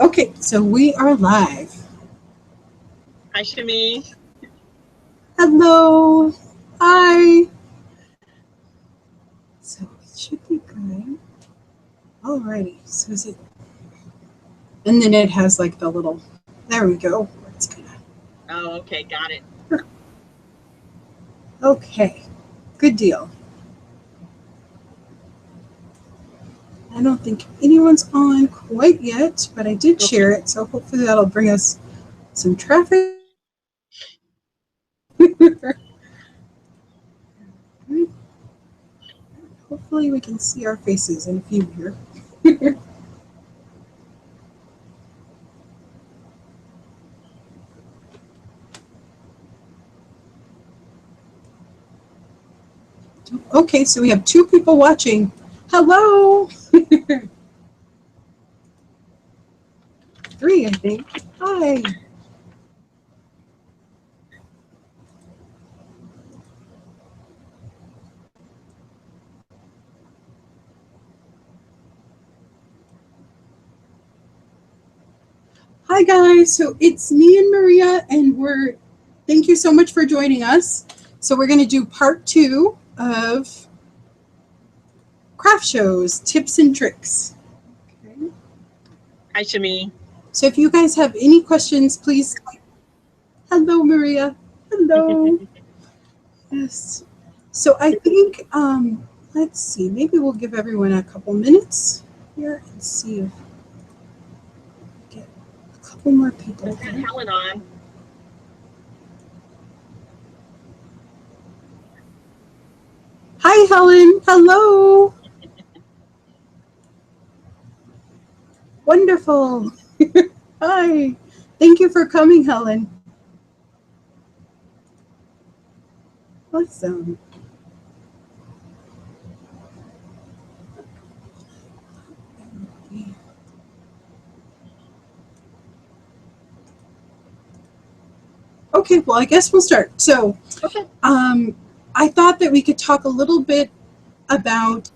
Okay, so we are live. Hi, Shemi. Hello. Hi. So it should be good. Alrighty. So is it? And then it has like the little. There we go. It's gonna. Oh, okay, got it. Okay. Good deal. I don't think anyone's on quite yet, but I did share it, so hopefully that'll bring us some traffic. Hopefully we can see our faces in a few here. Okay, so we have 2 people watching. Hello. 3, I think. Hi. Hi guys, so it's me and Maria, and thank you so much for joining us. So we're going to do part 2 of craft shows, tips and tricks. Okay. Hi, Shemi. So if you guys have any questions, please. Hello, Maria. Hello. Yes. So I think, let's see, maybe we'll give everyone a couple minutes here and see if we get a couple more people. I've got Helen on. Hi, Helen. Hello. Wonderful. Hi. Thank you for coming, Helen. Awesome. Okay, well, I guess we'll start. So, I thought that we could talk a little bit about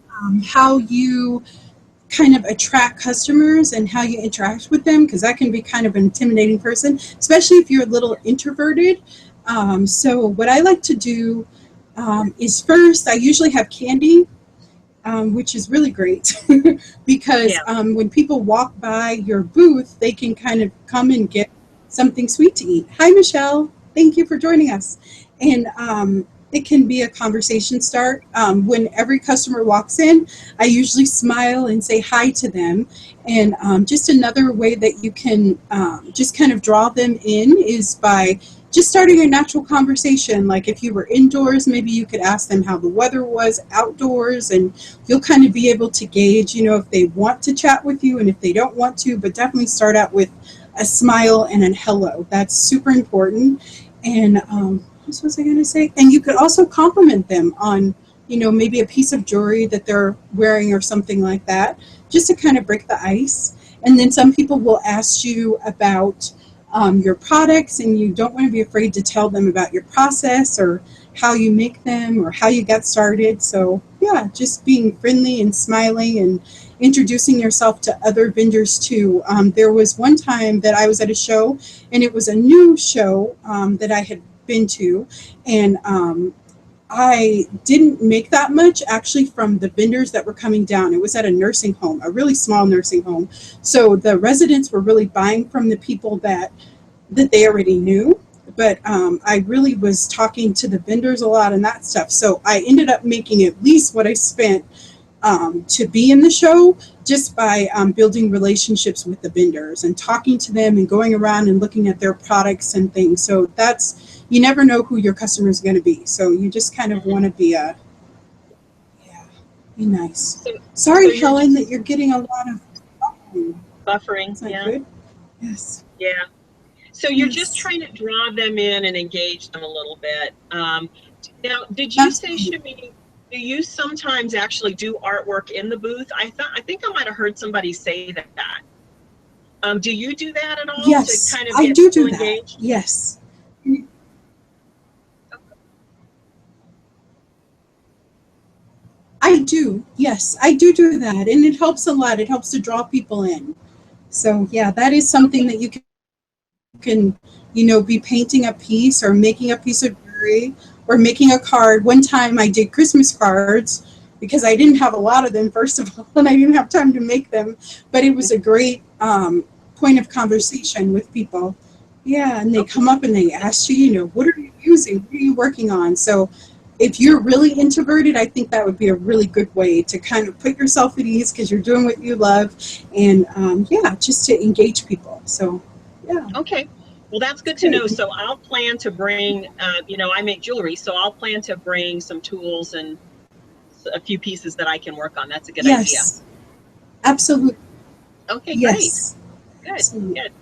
how you kind of attract customers and how you interact with them, because that can be kind of an intimidating person, especially if you're a little introverted. So what I like to do is first, I usually have candy, which is really great because when people walk by your booth, they can kind of come and get something sweet to eat. Hi, Michelle. Thank you for joining us. And it can be a conversation start. When every customer walks in, I usually smile and say hi to them. And just another way that you can just kind of draw them in is by just starting a natural conversation. Like if you were indoors, maybe you could ask them how the weather was outdoors, and you'll kind of be able to gauge, if they want to chat with you and if they don't want to, but definitely start out with a smile and a hello. That's super important. And what was I going to say? And you could also compliment them on, maybe a piece of jewelry that they're wearing or something like that, just to kind of break the ice. And then some people will ask you about your products, and you don't want to be afraid to tell them about your process or how you make them or how you got started. So yeah, just being friendly and smiling and introducing yourself to other vendors too. There was one time that I was at a show, and it was a new show that I had been to, and I didn't make that much actually from the vendors that were coming down. It was at a nursing home, a really small nursing home. So the residents were really buying from the people that they already knew. But I really was talking to the vendors a lot and that stuff. So I ended up making at least what I spent to be in the show, just by building relationships with the vendors and talking to them and going around and looking at their products and things. So you never know who your customer is going to be. So you just kind of want to be be nice. Sorry, Helen, that you're getting a lot of buffering. Is that good? Yes. Yeah. So you're just trying to draw them in and engage them a little bit. Now, did you say, Shemi, do you sometimes actually do artwork in the booth? I think I might have heard somebody say that. Do you do that at all? Yes, to kind of I get do engaged? that. Yes. I do. Yes, I do that. And it helps a lot. It helps to draw people in. So yeah, that is something that you can, be painting a piece or making a piece of jewelry or making a card. One time I did Christmas cards because I didn't have a lot of them, first of all, and I didn't have time to make them, but it was a great point of conversation with people. Yeah, and they come up and they ask you, what are you using? What are you working on? So if you're really introverted, I think that would be a really good way to kind of put yourself at ease because you're doing what you love, and just to engage people. So, yeah. Okay. Well, that's good to know. So I'll plan to bring, I make jewelry, so I'll plan to bring some tools and a few pieces that I can work on. That's a good idea. Yes, absolutely. Okay, yes. Great. Good.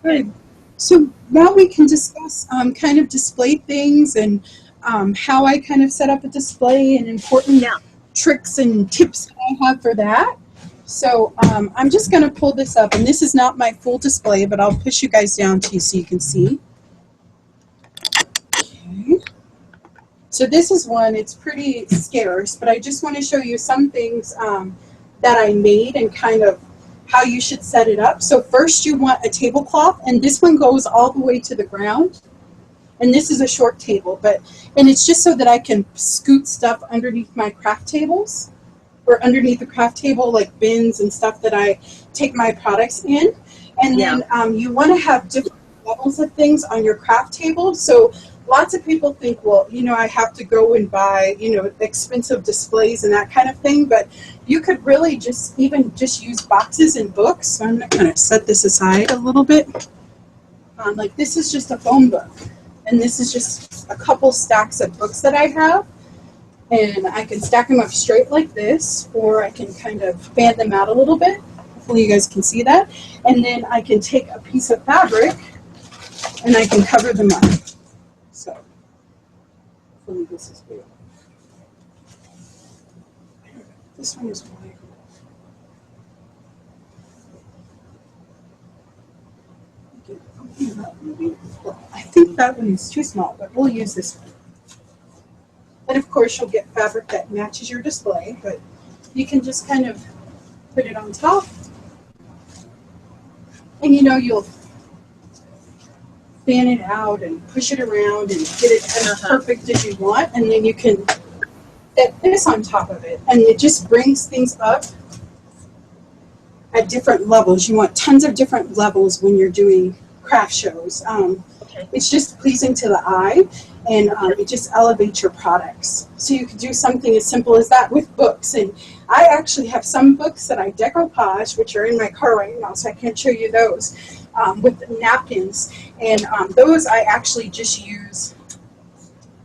Good. So now we can discuss kind of display things and how I kind of set up a display and important tricks and tips that I have for that. So I'm just going to pull this up, and this is not my full display, but I'll push you guys down to you so you can see. Okay. So this is one, it's pretty scarce, but I just want to show you some things that I made and kind of how you should set it up. So first you want a tablecloth, and this one goes all the way to the ground. And this is a short table, and it's just so that I can scoot stuff underneath my craft tables, or underneath the craft table, like bins and stuff that I take my products in. And then you want to have different levels of things on your craft table. So lots of people think, well, I have to go and buy, expensive displays and that kind of thing. But you could really just use boxes and books. So I'm going to set this aside a little bit. Like this is just a phone book. And this is just a couple stacks of books that I have. And I can stack them up straight like this, or I can kind of fan them out a little bit. Hopefully you guys can see that. And then I can take a piece of fabric and I can cover them up. So hopefully this is good. This one is wide. I think that one is too small, but we'll use this one. And of course you'll get fabric that matches your display, but you can just kind of put it on top. And you'll fan it out and push it around and get it as perfect as you want. And then you can set this on top of it. And it just brings things up at different levels. You want tons of different levels when you're doing craft shows. It's just pleasing to the eye, and it just elevates your products. So you could do something as simple as that with books. And I actually have some books that I decoupage, which are in my car right now, so I can't show you those, with napkins. And those I actually just use,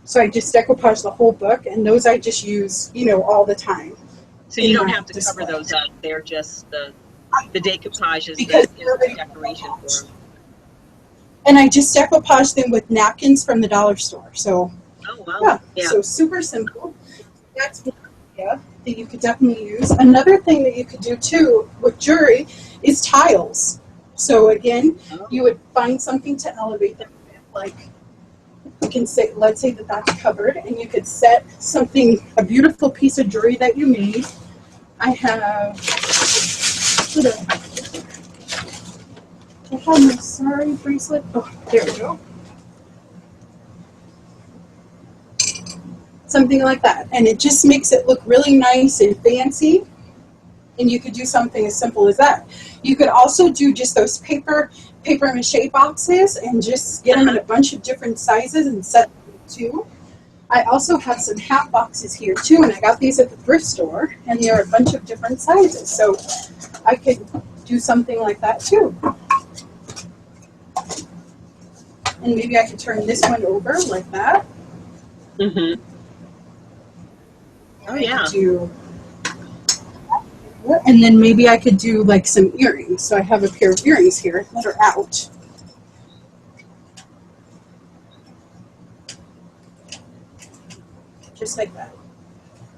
so I just decoupage the whole book, and those I just use, all the time. So you don't have to cover those up. They're just the decoupage is the decoration for them. And I just decoupage them with napkins from the dollar store. So, so super simple. That's one idea that you could definitely use. Another thing that you could do too with jewelry is tiles. So again, you would find something to elevate them with. Like you can say, let's say that that's covered, and you could set something, a beautiful piece of jewelry that you made. I have my sorry bracelet. Oh, there we go. Something like that. And it just makes it look really nice and fancy. And you could do something as simple as that. You could also do just those paper mache boxes and just get them in a bunch of different sizes and set them too. I also have some hat boxes here too, and I got these at the thrift store, and they're a bunch of different sizes. So I could do something like that too. And maybe I could turn this one over like that. Mm-hmm. Oh, yeah. And then maybe I could do like some earrings. So I have a pair of earrings here that are out. Just like that.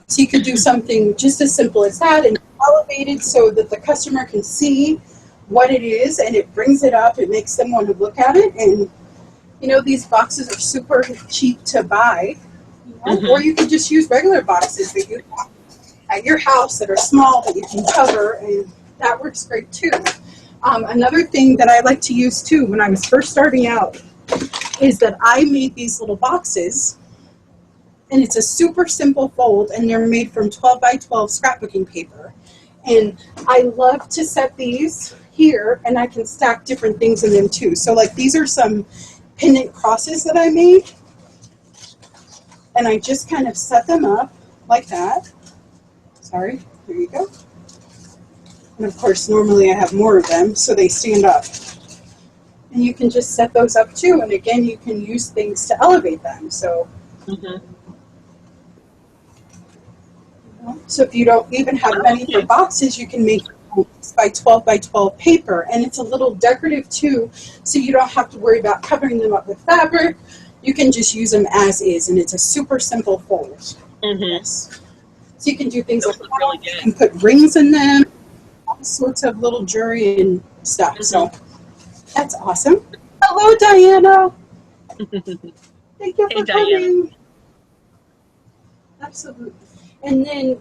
So you could do something just as simple as that and elevate it so that the customer can see what it is, and it brings it up. It makes them want to look at it. And these boxes are super cheap to buy, or you could just use regular boxes that you have at your house that are small that you can cover, and that works great too. Another thing that I like to use too when I was first starting out is that I made these little boxes, and it's a super simple fold, and they're made from 12 by 12 scrapbooking paper. And I love to set these here, and I can stack different things in them too. So like these are some pendant crosses that I made, and I just kind of set them up like that. Sorry, there you go. And of course, normally I have more of them, so they stand up. And you can just set those up too, and again, you can use things to elevate them. So, so if you don't even have many for boxes, you can make by 12 by 12 paper, and it's a little decorative too, so you don't have to worry about covering them up with fabric. You can just use them as is, and it's a super simple fold. Yes. So you can do things like that. Really, you can put rings in them, all sorts of little jewelry and stuff. So that's awesome. Hello, Diana. Thank you for coming. Absolutely. And then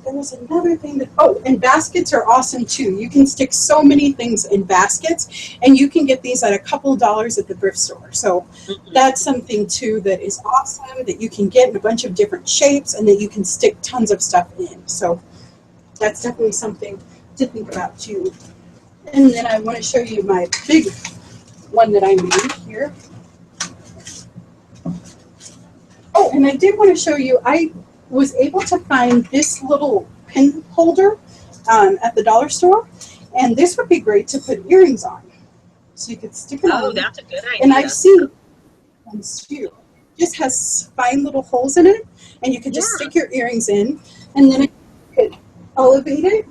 there was another thing that, and baskets are awesome too. You can stick so many things in baskets, and you can get these at a couple dollars at the thrift store. So that's something too that is awesome, that you can get in a bunch of different shapes and that you can stick tons of stuff in. So that's definitely something to think about too. And then I want to show you my big one that I made here. Oh, and I did want to show you, I was able to find this little pin holder at the dollar store, and this would be great to put earrings on. So you could stick it on. Oh, that's a good idea. And I've seen ones too. It just has fine little holes in it, and you could just stick your earrings in, and then you could elevate it.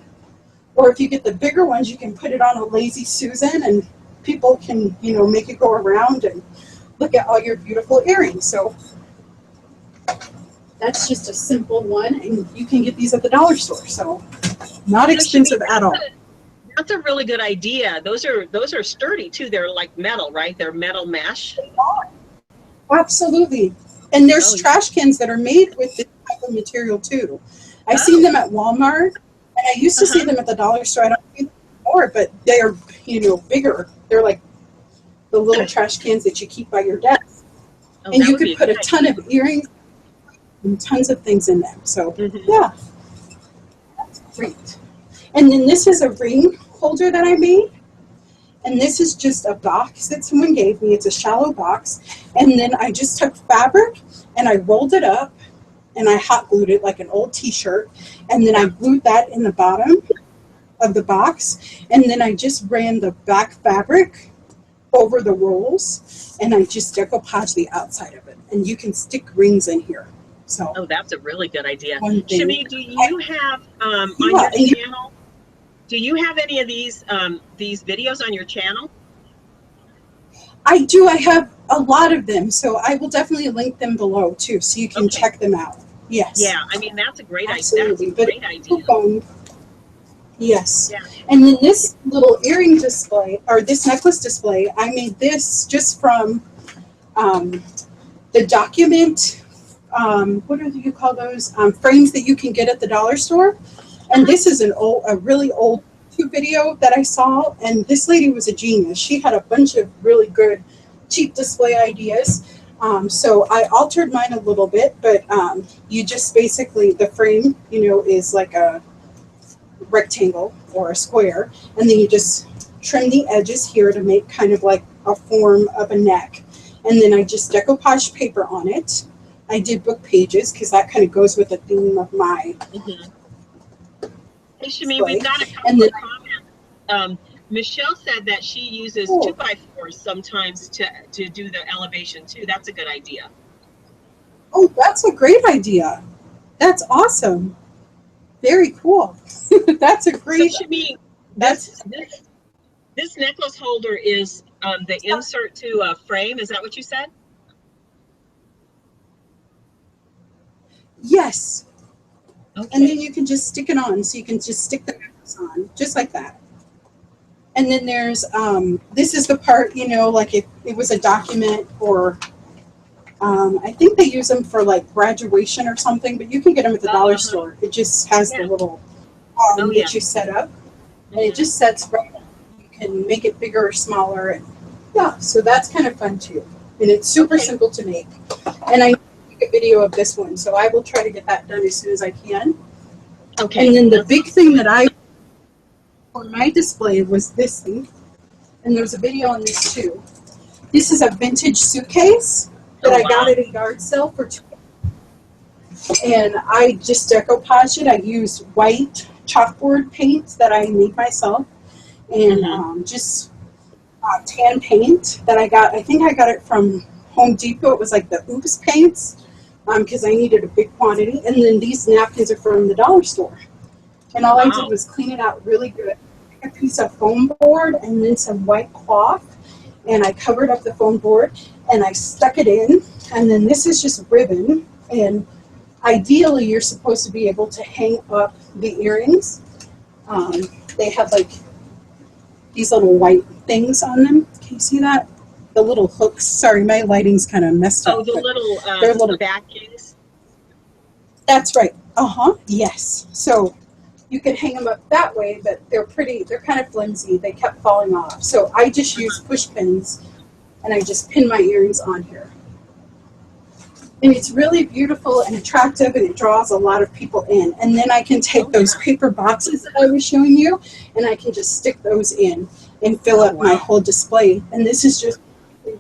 Or if you get the bigger ones, you can put it on a Lazy Susan, and people can, you know, make it go around and look at all your beautiful earrings. So that's just a simple one, and you can get these at the dollar store, so not expensive at all. That's a really good idea. Those are sturdy too. They're like metal, right? They're metal mesh. Absolutely. And there's trash cans that are made with this type of material too. I've seen them at Walmart, and I used to see them at the dollar store. I don't see them anymore, but they are, you know, bigger. They're like the little trash cans that you keep by your desk. And you could put a ton of earrings and tons of things in them. So yeah, that's great. And then this is a ring holder that I made, and this is just a box that someone gave me. It's a shallow box, and then I just took fabric and I rolled it up and I hot glued it like an old t-shirt, and then I glued that in the bottom of the box, and then I just ran the back fabric over the rolls, and I just decoupaged the outside of it, and you can stick rings in here. So, that's a really good idea. Shemi, do you have on your channel? Do you have any of these videos on your channel? I do. I have a lot of them, so I will definitely link them below too, so you can check them out. Yes. Yeah, I mean that's a great Absolutely. idea. That's a great idea. Yes. Yeah. And then this little earring display, or this necklace display, I made this just from the document. What do you call those? Frames that you can get at the dollar store. And this is a really old YouTube video that I saw, and this lady was a genius. She had a bunch of really good cheap display ideas. So I altered mine a little bit, but you just basically, the frame, you know, is like a rectangle or a square, and then you just trim the edges here to make kind of like a form of a neck. And then I just decoupaged paper on it. I did book pages because that kind of goes with the theme of my Hey, Shemi, we've got a couple of comments. Michelle said that she uses 2x4s sometimes to do the elevation too. That's a good idea. Oh, that's a great idea. That's awesome. Very cool. That's a great. So, Shemi, this necklace holder is the insert to a frame. Is that what you said? Yes. Okay. And then you can just stick it on. So you can just stick the necklace on, just like that. And then there's, this is the part, you know, like if it was a document or, I think they use them for like graduation or something, but you can get them at the dollar store. It just has the little that you set up. And it just sets right up. You can make it bigger or smaller. And yeah, so that's kind of fun too. And it's super simple to make. And I make a video of this one, so I will try to get that done as soon as I can. Okay. And then the big thing that I for my display was this thing. And there's a video on this too. This is a vintage suitcase that I got at a yard sale for $2. And I just decoupaged it. I used white chalkboard paint that I made myself, and just tan paint that I got. I think I got it from Home Depot. It was like the Oops paints, because I needed a big quantity. And then these napkins are from the dollar store. And all I did was clean it out really good. I took a piece of foam board and then some white cloth, and I covered up the foam board and I stuck it in. And then this is just ribbon, and ideally you're supposed to be able to hang up the earrings. They have like these little white things on them. Can you see that? The little hooks. Sorry, my lighting's kind of messed up. Oh, the they're little backings? That's right. Yes. So you can hang them up that way, but they're kind of flimsy. They kept falling off. So I just use push pins, and I just pin my earrings on here. And it's really beautiful and attractive, and it draws a lot of people in. And then I can take those paper boxes that I was showing you, and I can just stick those in and fill up my whole display. And this is just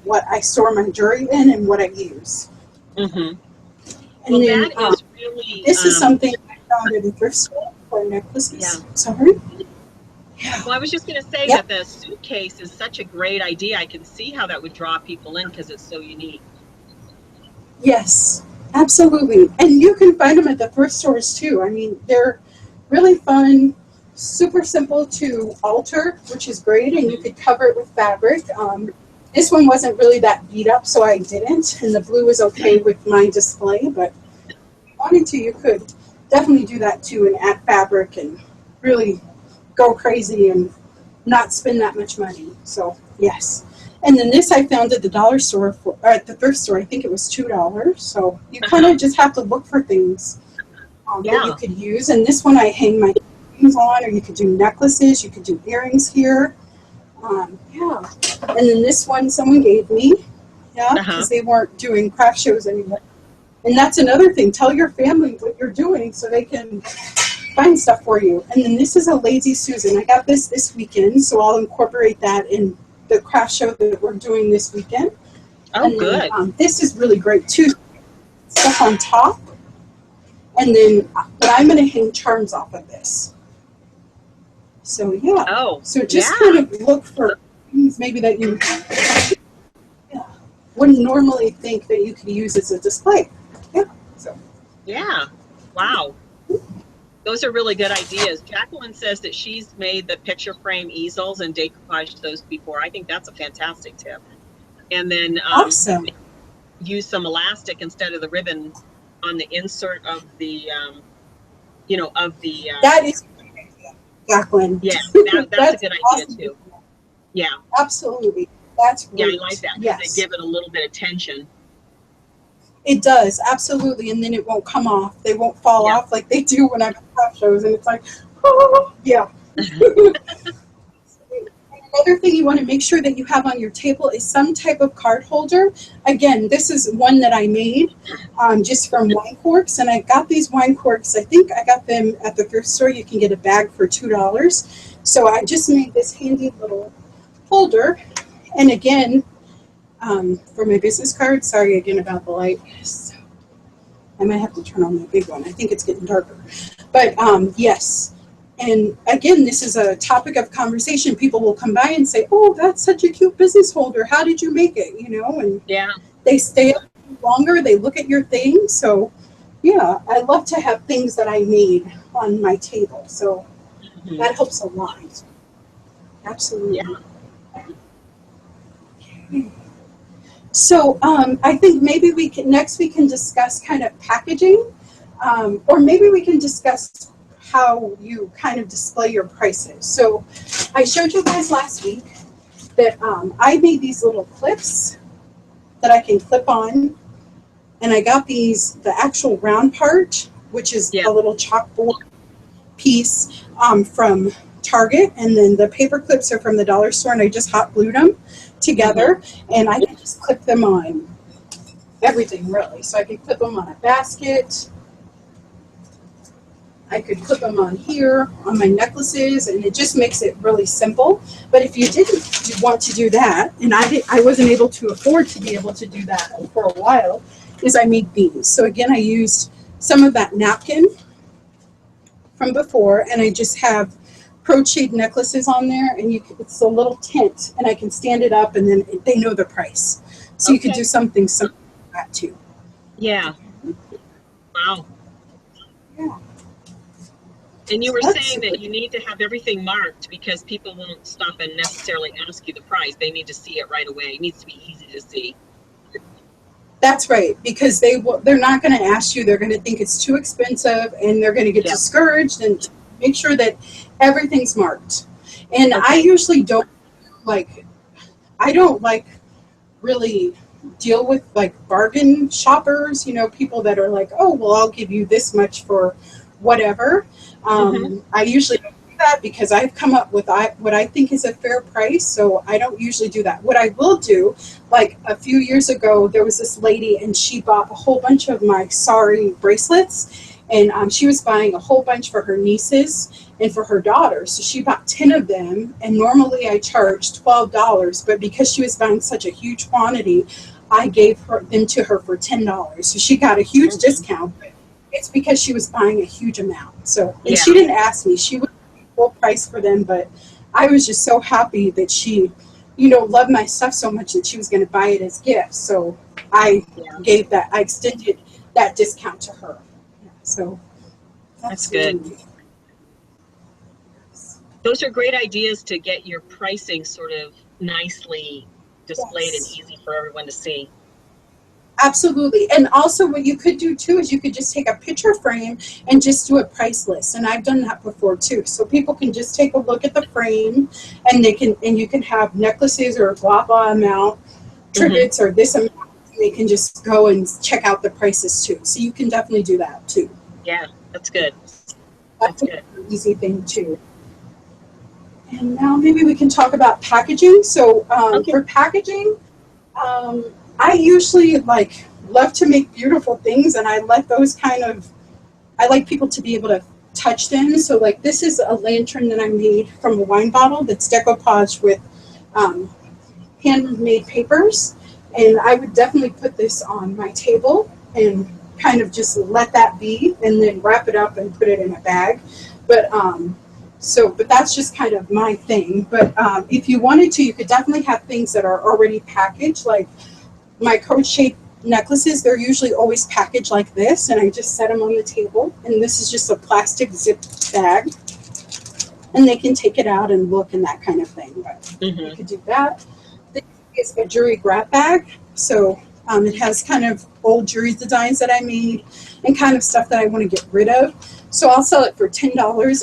what I store my jewelry in and what I use. And well, then that is really, this is something I found at a thrift store for necklaces. Sorry? Well, I was just going to say that the suitcase is such a great idea. I can see how that would draw people in because it's so unique. Yes, absolutely. And you can find them at the thrift stores too. I mean, they're really fun, super simple to alter, which is great, and you could cover it with fabric. This one wasn't really that beat up, so I didn't, and the blue was okay with my display, but if you wanted to, you could definitely do that too and add fabric and really go crazy and not spend that much money. So, yes. And then this I found at the dollar store, or at the thrift store. I think it was $2. So you kind of just have to look for things that you could use. And this one I hang my earrings on, or you could do necklaces. You could do earrings here. And then this one someone gave me, because they weren't doing craft shows anymore. And that's another thing. Tell your family what you're doing so they can find stuff for you. And then this is a Lazy Susan. I got this weekend, so I'll incorporate that in the craft show that we're doing this weekend. Oh, good. This is really great too. Stuff on top. And then, but I'm going to hang charms off of this. So so just kind of look for things maybe that you wouldn't normally think that you could use as a display. Wow. Those are really good ideas. Jacqueline says that she's made the picture frame easels and decoupaged those before. I think that's a fantastic tip. And then use some elastic instead of the ribbon on the insert of the, that is a good idea, Jacqueline. Yeah, that's a good idea too. Yeah. Absolutely. That's great. Yeah, I like that. Yes. They give it a little bit of tension. It does, absolutely, and then it won't come off. They won't fall off like they do when I'm at craft shows, and it's like, Another thing you want to make sure that you have on your table is some type of card holder. Again, this is one that I made just from wine corks, and I got these wine corks. I think I got them at the thrift store. You can get a bag for $2. So I just made this handy little holder, and again, for my business card, sorry again about the light. So I might have to turn on the big one. I think it's getting darker. But yes, and again, this is a topic of conversation. People will come by and say, "Oh, that's such a cute business holder. How did you make it?" And they stay up longer. They look at your things. So I love to have things that I made on my table. So that helps a lot. Absolutely. So I think maybe we can discuss kind of packaging, or maybe we can discuss how you kind of display your prices. So I showed you guys last week that I made these little clips that I can clip on, and I got the actual round part, which is a little chalkboard piece from Target, and then the paper clips are from the dollar store, and I just hot glued them together, and I can just clip them on everything, really. So I can clip them on a basket. I could clip them on here, on my necklaces, and it just makes it really simple. But if you didn't want to do that, and I wasn't able to afford to be able to do that for a while, is I made these. So again, I used some of that napkin from before, and I just have crocheted necklaces on there, and it's a little tent, and I can stand it up, and then they know the price. So you could do something like that too. Yeah. Wow. Yeah. And you were saying that you need to have everything marked because people won't stop and necessarily ask you the price. They need to see it right away. It needs to be easy to see. That's right, because they're not going to ask you. They're going to think it's too expensive, and they're going to get discouraged. And make sure that everything's marked. And I usually don't like really deal with like bargain shoppers. You know, people that are like, oh, well, I'll give you this much for whatever. I usually don't do that because I've come up with what I think is a fair price, so I don't usually do that. What I will do, like a few years ago, there was this lady, and she bought a whole bunch of my sari bracelets, and she was buying a whole bunch for her nieces and for her daughter. So she bought 10 of them, and normally I charge $12, but because she was buying such a huge quantity, I gave them to her for $10. So she got a huge discount. It's because she was buying a huge amount. So, and she didn't ask me. She would pay full price for them, but I was just so happy that she, loved my stuff so much that she was going to buy it as gifts. So I I extended that discount to her. So that's good. Those are great ideas to get your pricing sort of nicely displayed and easy for everyone to see. Absolutely. And also what you could do too is you could just take a picture frame and just do a price list. And I've done that before too. So people can just take a look at the frame, and you can have necklaces or blah blah amount, tributes or this amount. And they can just go and check out the prices too. So you can definitely do that too. Yeah, that's good. That's an easy thing too. And now maybe we can talk about packaging. So for packaging, I usually love to make beautiful things, and I like people to be able to touch them. So this is a lantern that I made from a wine bottle that's decoupaged with handmade papers, and I would definitely put this on my table and kind of just let that be, and then wrap it up and put it in a bag. But that's just kind of my thing. But if you wanted to, you could definitely have things that are already packaged, like my crochet necklaces. They're usually always packaged like this, and I just set them on the table, and this is just a plastic zipped bag, and they can take it out and look and that kind of thing. But you could do that. This is a jewelry grab bag, so it has kind of old jewelry designs that I made and kind of stuff that I want to get rid of. So I'll sell it for $10,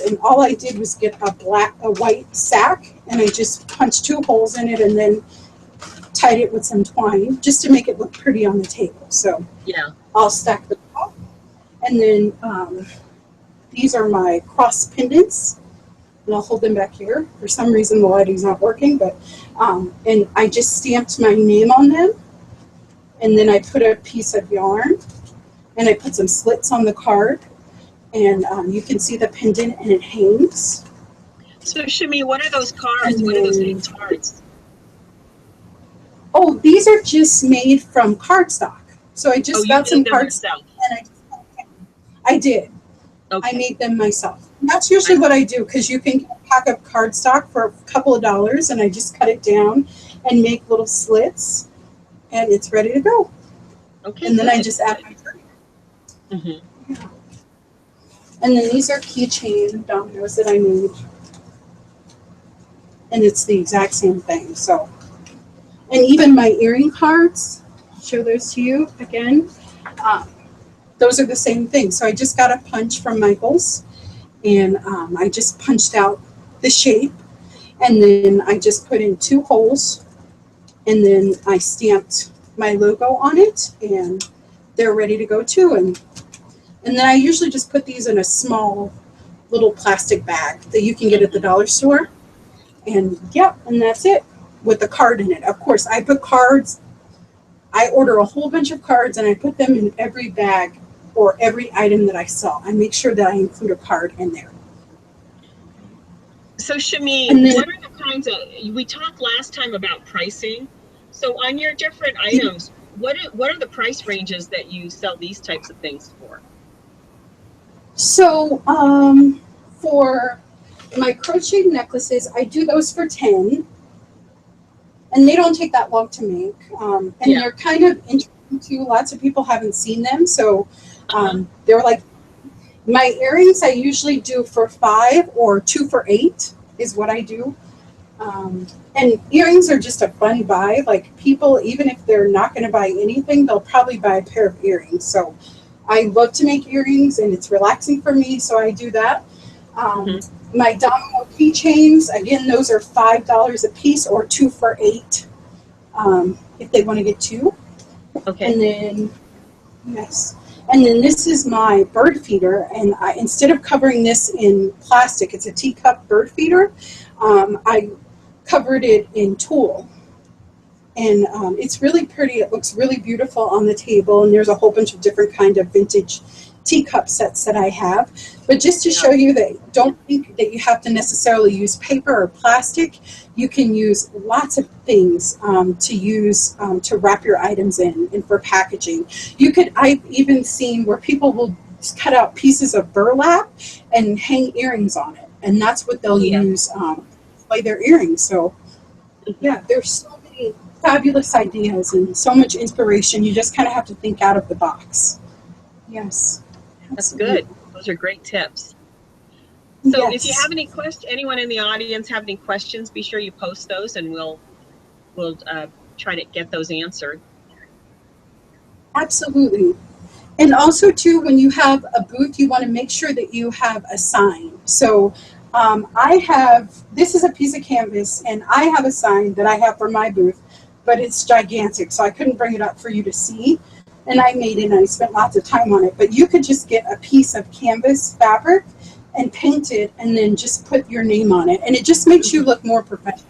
and all I did was get a white sack, and I just punched 2 holes in it and then tied it with some twine just to make it look pretty on the table. So I'll stack them up, and then these are my cross pendants, and I'll hold them back here. For some reason the lighting's not working, but and I just stamped my name on them, and then I put a piece of yarn, and I put some slits on the card, and you can see the pendant, and it hangs. So Shemi, what are those cards? What are those cards? Oh, these are just made from cardstock. So I just got some cardstock, and I did. Okay. I made them myself. And that's usually what I do, because you can get a pack of cardstock for a couple of dollars, and I just cut it down and make little slits, and it's ready to go. Okay. And then I just add my tree. Yeah. And then these are keychain dominoes that I made, and it's the exact same thing. So. And even my earring cards, I'll show those to you again. Those are the same thing. So I just got a punch from Michael's, and I just punched out the shape, and then I just put in 2 holes, and then I stamped my logo on it, and they're ready to go too. And then I usually just put these in a small little plastic bag that you can get at the dollar store. And yeah, and that's it with the card in it. Of course, I put cards. I order a whole bunch of cards and I put them in every bag or every item that I sell. I make sure that I include a card in there. So Shemi, what are the kinds of, we talked last time about pricing. So on your different items, what are the price ranges that you sell these types of things for? So for my crocheted necklaces, I do those for 10. And they don't take that long to make. And they're kind of interesting too. Lots of people haven't seen them. So they're like, my earrings I usually do for 5 or 2 for 8 is what I do. And earrings are just a fun buy. Like people, even if they're not going to buy anything, they'll probably buy a pair of earrings. So I love to make earrings and it's relaxing for me. So I do that. My domino keychains, again, those are $5 a piece or 2 for 8 if they want to get 2. Okay. And then, and then this is my bird feeder. And instead of covering this in plastic, it's a teacup bird feeder, I covered it in tulle. And it's really pretty. It looks really beautiful on the table. And there's a whole bunch of different kind of vintage teacup sets that I have. But just to show you that don't think that you have to necessarily use paper or plastic. You can use lots of things to use to wrap your items in and for packaging. I've even seen where people will just cut out pieces of burlap and hang earrings on it. And that's what they'll use by their earrings. So yeah, there's so many fabulous ideas and so much inspiration. You just kind of have to think out of the box. Yes. That's good. Those are great tips. So if you have any questions, anyone in the audience have any questions, be sure you post those and we'll try to get those answered. Absolutely. And also too, when you have a booth, you want to make sure that you have a sign. So this is a piece of canvas and I have a sign that I have for my booth, but it's gigantic. So I couldn't bring it up for you to see. And I made it and I spent lots of time on it. But you could just get a piece of canvas fabric and paint it and then just put your name on it. And it just makes you look more professional.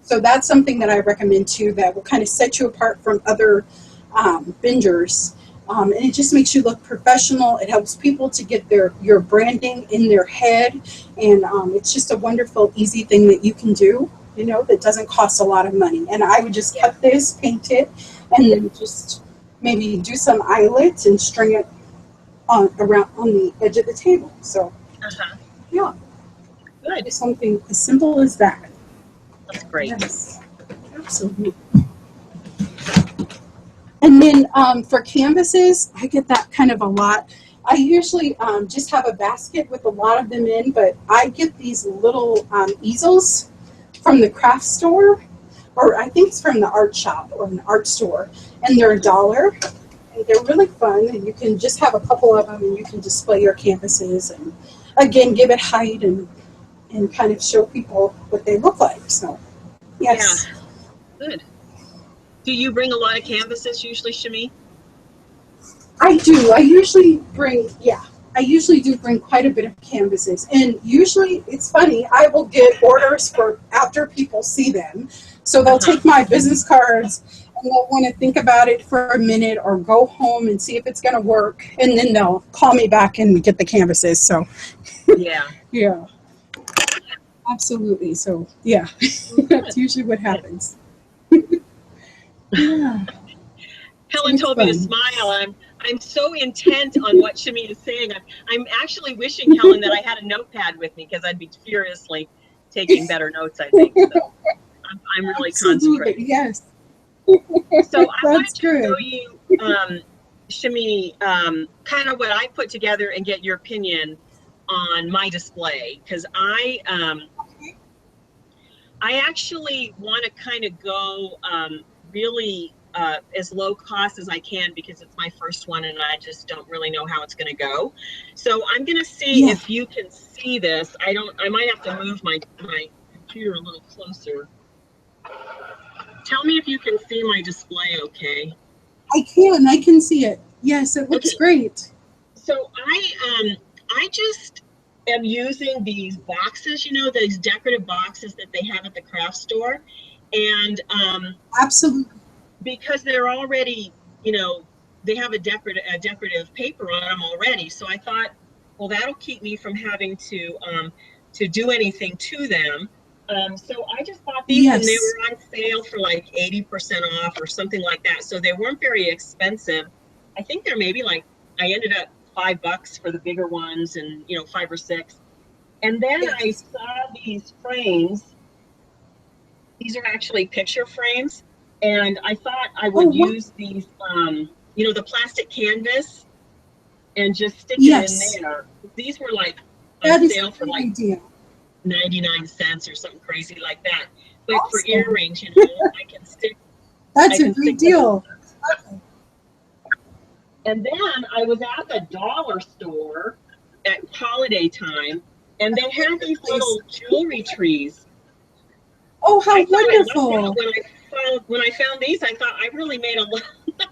So that's something that I recommend too, that will kind of set you apart from other bingers. And it just makes you look professional. It helps people to get your branding in their head. And it's just a wonderful, easy thing that you can do, that doesn't cost a lot of money. And I would just cut this, paint it, and then just maybe do some eyelets and string it around on the edge of the table. So, yeah, good. Something as simple as that. That's great. Yes, absolutely. And then for canvases, I get that kind of a lot. I usually just have a basket with a lot of them in, but I get these little easels from the craft store, or I think it's from the art shop or an art store, and they're $1. And they're really fun, and you can just have a couple of them, and you can display your canvases, and again, give it height and kind of show people what they look like. So, yes. Yeah, good. Do you bring a lot of canvases usually, Shemi? I do. I usually do bring quite a bit of canvases, and usually it's funny. I will get orders for after people see them, so they'll take my business cards and they'll want to think about it for a minute or go home and see if it's going to work, and then they'll call me back and get the canvases. So, yeah, absolutely. So, yeah, that's usually what happens. Yeah. Helen told me to smile. I'm so intent on what Shemi is saying. I'm actually wishing, Helen, that I had a notepad with me because I'd be furiously taking better notes, I think. So I'm really concentrating. Yes. So I wanted to show you, Shemi, kind of what I put together and get your opinion on my display, because I actually want to kind of go really as low cost as I can, because it's my first one and I just don't really know how it's going to go. So I'm going to see if you can see this. I might have to move my computer a little closer. Tell me if you can see my display okay. I can see it. Yes, it looks great. So I just am using these boxes, you know, these decorative boxes that they have at the craft store. And Absolutely. because they're already, you know, they have a decorative paper on them already. So I thought, well, that'll keep me from having to do anything to them. So I just bought these and they Yes. were on sale for like 80% off or something like that. So they weren't very expensive. I think they're maybe like, I ended up $5 for the bigger ones and, you know, 5 or 6. And then I Yes. saw these frames. These are actually picture frames. And I thought I would use these, you know, the plastic canvas and just stick it in Yes. there. These were like on That is sale a for great like idea. 99 cents or something crazy like that. But for Awesome. earrings, you know, I can stick. That's a great deal. Okay. And then I was at the dollar store at holiday time, and they had these little jewelry trees. Oh, how wonderful! When I found these, I thought I really made a lot.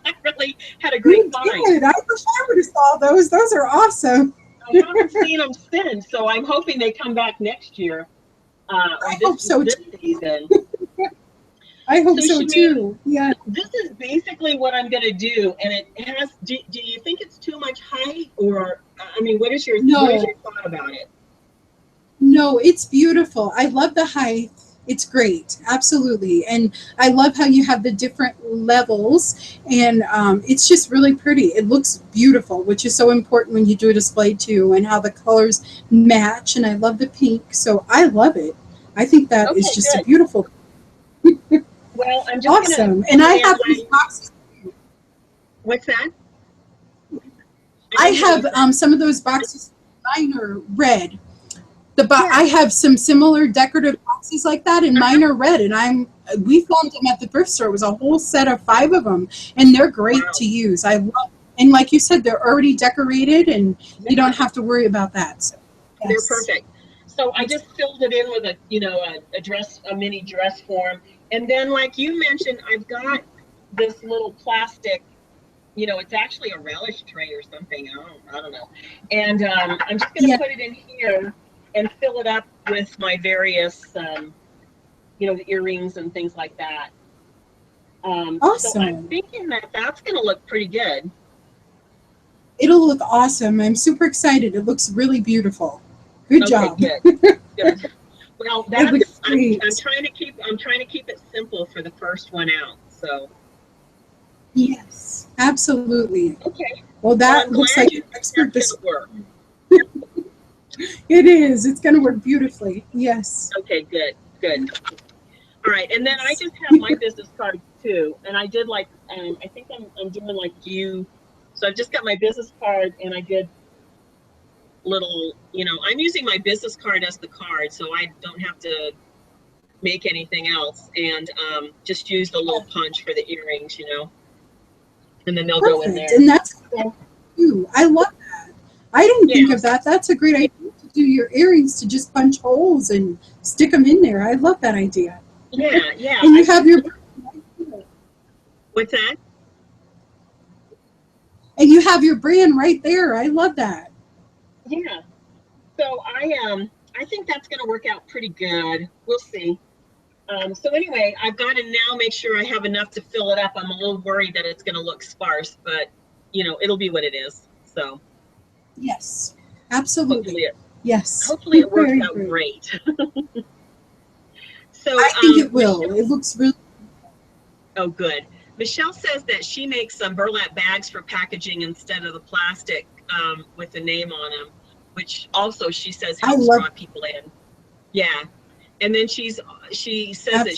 I really had a great find. Did. I wish I would have saw those. Those are awesome. I haven't seen them since, so I'm hoping they come back next year. I hope so this too. Season. I hope so too. Yeah. This is basically what I'm going to do, and it has. Do you think it's too much height, or I mean, what is your thought about it? No, it's beautiful. I love the height. It's great, absolutely, and I love how you have the different levels, and it's just really pretty. It looks beautiful, which is so important when you do a display too, and how the colors match. And I love the pink, so I love it. I think that is just a beautiful. Well, I'm just awesome, and I have these boxes. What's that? I have some of those boxes. Mine are red. I have some similar decorative boxes like that, and mine are red. And we found them at the thrift store. It was a whole set of 5 of them, and they're great to use. I love, and like you said, they're already decorated, and you don't have to worry about that. So, yes. They're perfect. So I just filled it in with a mini dress form, and then like you mentioned, I've got this little plastic. You know, it's actually a relish tray or something. I don't know. And I'm just going to put it in here and fill it up with my various, the earrings and things like that. Awesome. So I'm thinking that that's going to look pretty good. It'll look awesome. I'm super excited. It looks really beautiful. Good job. Good. Good. Well, I'm trying to keep it simple for the first one out. So. Yes, absolutely. Okay. Well, that looks like expert this work. It is. It's going to work beautifully. Yes. Okay, good. All right, and then I just have my business card too, and I did I think I'm doing like you, so I've just got my business card, and I did little, I'm using my business card as the card, so I don't have to make anything else, and just use the little punch for the earrings, and then they'll go in there. And that's cool. I love that. I didn't think of that. That's a great idea to do your earrings, to just punch holes and stick them in there. I love that idea. Yeah. And you have your. What's that? And you have your brand right there. I love that. Yeah. So I think that's going to work out pretty good. We'll see. So anyway, I've got to now make sure I have enough to fill it up. I'm a little worried that it's going to look sparse, but it'll be what it is. So. Yes, absolutely. Yes. Hopefully it works out great. So I think it will. It looks really. Oh, good. Michelle says that she makes some burlap bags for packaging instead of the plastic with the name on them, which also she says helps draw people in. Yeah. And then she says that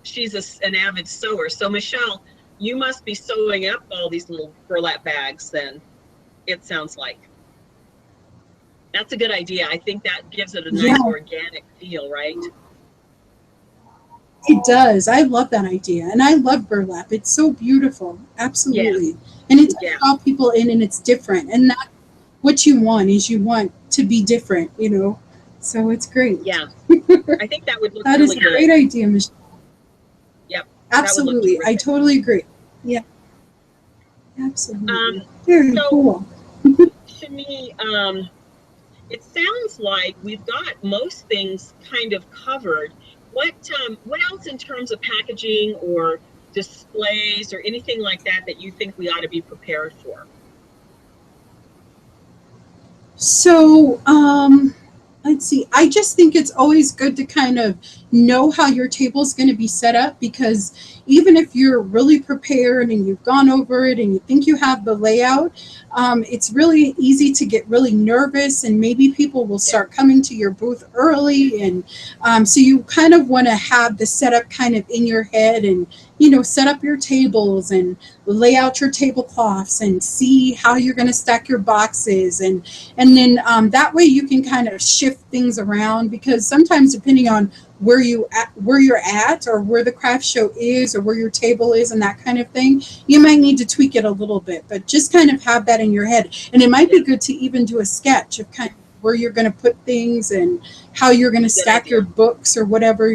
she's an avid sewer. So Michelle, you must be sewing up all these little burlap bags then, it sounds like. That's a good idea. I think that gives it a nice organic feel, right? It does. I love that idea. And I love burlap. It's so beautiful. Absolutely. Yeah. And it's draw people in, and it's different. And that's what you want, is you want to be different, So it's great. Yeah. I think that would look that really is a great idea, Michelle. Yep. Absolutely. I totally agree. Yeah. Absolutely. Very cool. To me, it sounds like we've got most things kind of covered. What else in terms of packaging or displays or anything like that that you think we ought to be prepared for? So, let's see. I just think it's always good to kind of know how your table is going to be set up, because even if you're really prepared and you've gone over it and you think you have the layout, it's really easy to get really nervous, and maybe people will start coming to your booth early. And so you kind of want to have the setup kind of in your head, and, set up your tables and lay out your tablecloths and see how you're going to stack your boxes. And then that way you can kind of shift things around, because sometimes depending on where you're at or where the craft show is or where your table is and that kind of thing, you might need to tweak it a little bit, but just kind of have that in your head. And it might be good to even do a sketch of kind of where you're going to put things and how you're going to stack your books or whatever.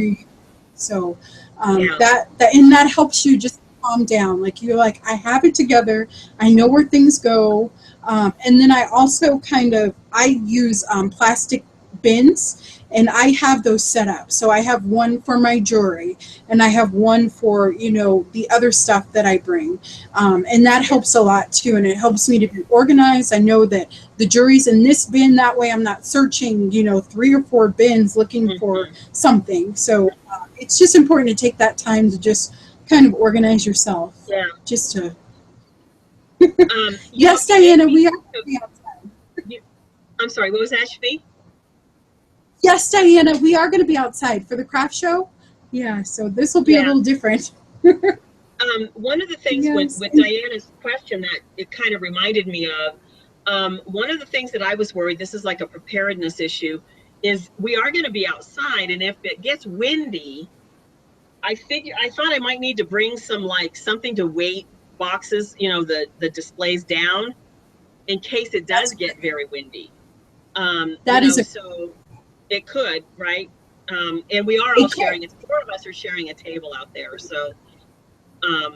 So that helps you just calm down. Like, you're like, I have it together. I know where things go. And then I also I use plastic bins, and I have those set up. So I have one for my jewelry, and I have one for, the other stuff that I bring. And that helps a lot too. And it helps me to be organized. I know that the jewelry's in this bin. That way I'm not searching, 3 or 4 bins looking for something. So it's just important to take that time to just kind of organize yourself. Yeah. Just to. Yes, Diana, we are going to be outside. I'm sorry, what was that, Shemi? Yes, Diana, we are going to be outside for the craft show. Yeah, so this will be a little different. One of the things with Diana's question that it kind of reminded me of, one of the things that I was worried, this is like a preparedness issue, is we are going to be outside, and if it gets windy, I thought I might need to bring something to weight boxes, the displays down, in case it does get very windy. So it could, right? And we are all sharing it. 4 of us are sharing a table out there. So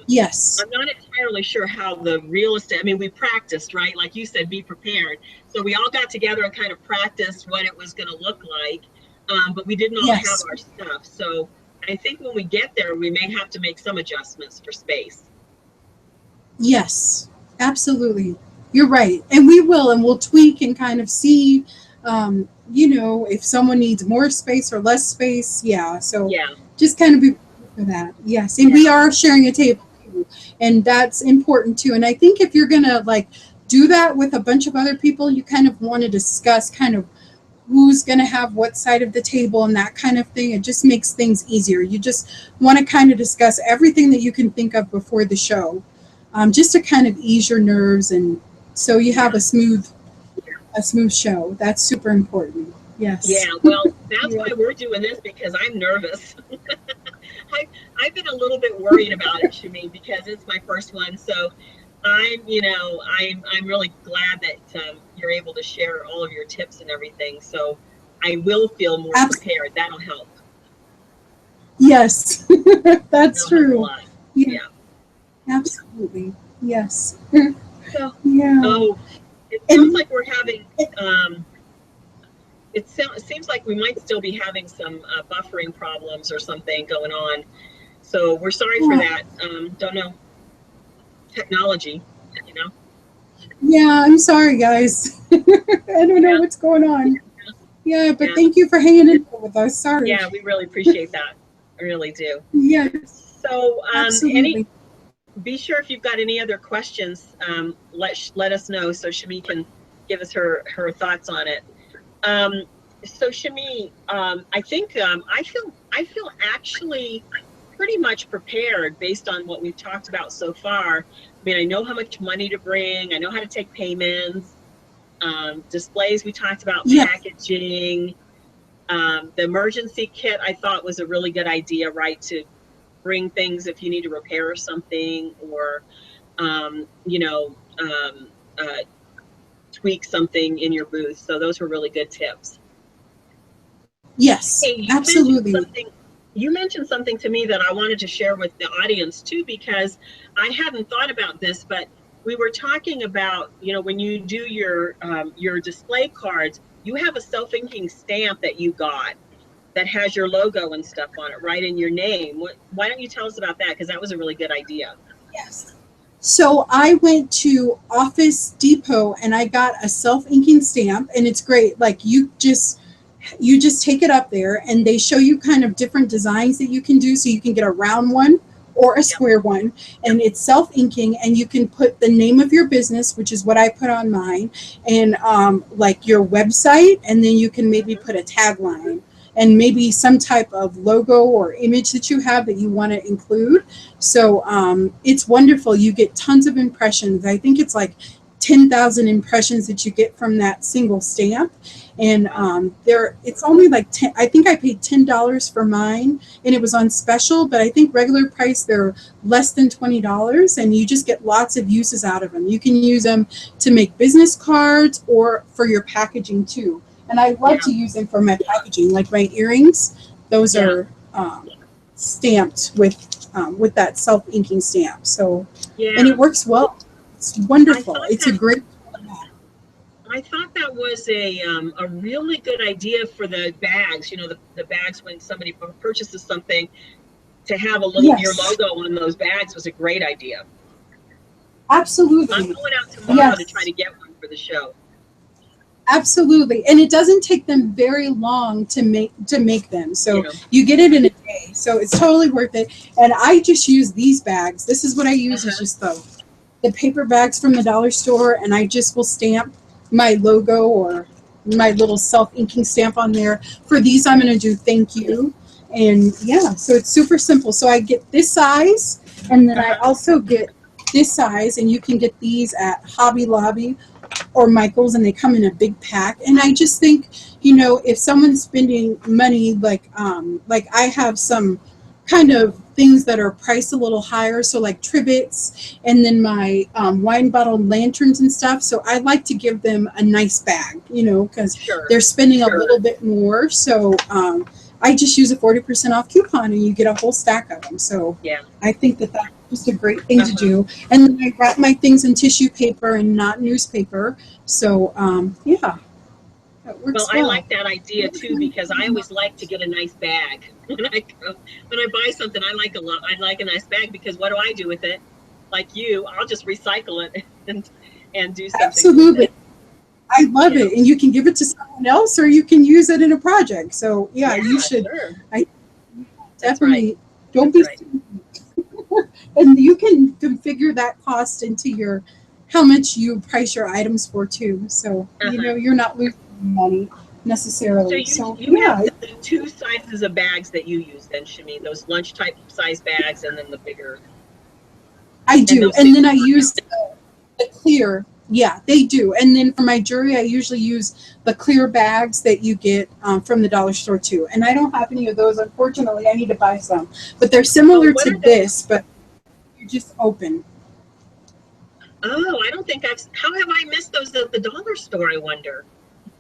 yes, I'm not entirely sure how the real estate, we practiced, right? Like you said, be prepared. So we all got together and kind of practiced what it was going to look like. But we didn't all have our stuff. So I think when we get there, we may have to make some adjustments for space. Yes, absolutely. You're right. And we will, and we'll tweak and kind of see, if someone needs more space or less space. Yeah. So just kind of be prepared for that. Yes. And we are sharing a table too, and that's important too. And I think if you're going to do that with a bunch of other people, you kind of want to discuss kind of who's going to have what side of the table and that kind of thing. It just makes things easier. You just want to kind of discuss everything that you can think of before the show, just to kind of ease your nerves, and so you have a smooth show. That's super important. Yes. Yeah, well, that's why we're doing this, because I'm nervous. I've been a little bit worried about it, Shemi, because it's my first one. So I'm really glad that you're able to share all of your tips and everything. So I will feel more prepared. That'll help. Yes, that's true. Yeah. Absolutely. Yes. So, yeah. It sounds like we're having, it seems like we might still be having some buffering problems or something going on. So we're sorry for that. Don't know. Technology, Yeah, I'm sorry, guys. I don't know what's going on. Yeah, but thank you for hanging in there with us. Sorry. Yeah, we really appreciate that. I really do. Yes. So, absolutely. Be sure if you've got any other questions, let us know so Shemi can give us her thoughts on it. So Shemi, I think I feel actually pretty much prepared based on what we've talked about so far. I know how much money to bring. I know how to take payments. Displays, we talked about packaging. The emergency kit, I thought, was a really good idea, right? To bring things if you need to repair something or, tweak something in your booth. So those were really good tips. Yes, hey, absolutely. You mentioned something to me that I wanted to share with the audience too, because I hadn't thought about this, but we were talking about, when you do your display cards, you have a self-inking stamp that you got that has your logo and stuff on it, right, and your name. Why don't you tell us about that? Because that was a really good idea. Yes. So I went to Office Depot and I got a self-inking stamp, and it's great. Like you just take it up there and they show you kind of different designs that you can do. So you can get a round one or a square one, and it's self-inking, and you can put the name of your business, which is what I put on mine, and like your website, and then you can maybe put a tagline and maybe some type of logo or image that you have that you want to include. So it's wonderful. You get tons of impressions. I think it's like 10,000 impressions that you get from that single stamp. And it's only like I think I paid $10 for mine, and it was on special, but I think regular price they're less than $20, and you just get lots of uses out of them. You can use them to make business cards or for your packaging too. And I love to use them for my packaging, like my earrings. Those are stamped with that self-inking stamp. So, and it works well. It's wonderful. It's a great. I thought that was a really good idea for the bags. You know, the bags when somebody purchases something, to have a little your logo on those bags was a great idea. Absolutely. I'm going out tomorrow to try to get one for the show. Absolutely. And it doesn't take them very long to make them. So you get it in a day. So it's totally worth it. And I just use these bags. This is what I use is just the paper bags from the dollar store, and I just will stamp my logo or my little self-inking stamp on there. For these, I'm going to do thank you. And so it's super simple. So I get this size, and then I also get this size, and you can get these at Hobby Lobby or Michael's, and they come in a big pack. And I just think, if someone's spending money, like I have some kind of things that are priced a little higher, so like trivets, and then my wine bottle lanterns and stuff. So I like to give them a nice bag, because they're spending a little bit more. So I just use a 40% off coupon, and you get a whole stack of them. So I think that's just a great thing to do. And then I wrap my things in tissue paper and not newspaper. So that works well. I like that idea too, because I always like to get a nice bag when I buy something. I like a nice bag, because what do I do with it? Like you, I'll just recycle it and do something. Absolutely. With it. I love it. And you can give it to someone else, or you can use it in a project. So you should. Sure. I definitely don't be. And you can configure that cost into how much you price your items for too. So you're not losing money necessarily. So you have the two sizes of bags that you use then, Shemi, those lunch type size bags, and then the bigger. I do. And then I use the clear. Yeah, they do. And then for my jewelry, I usually use the clear bags that you get from the dollar store too. And I don't have any of those, unfortunately. I need to buy some. But they're similar to this, but you just open. Oh, I don't think how have I missed those at the dollar store, I wonder?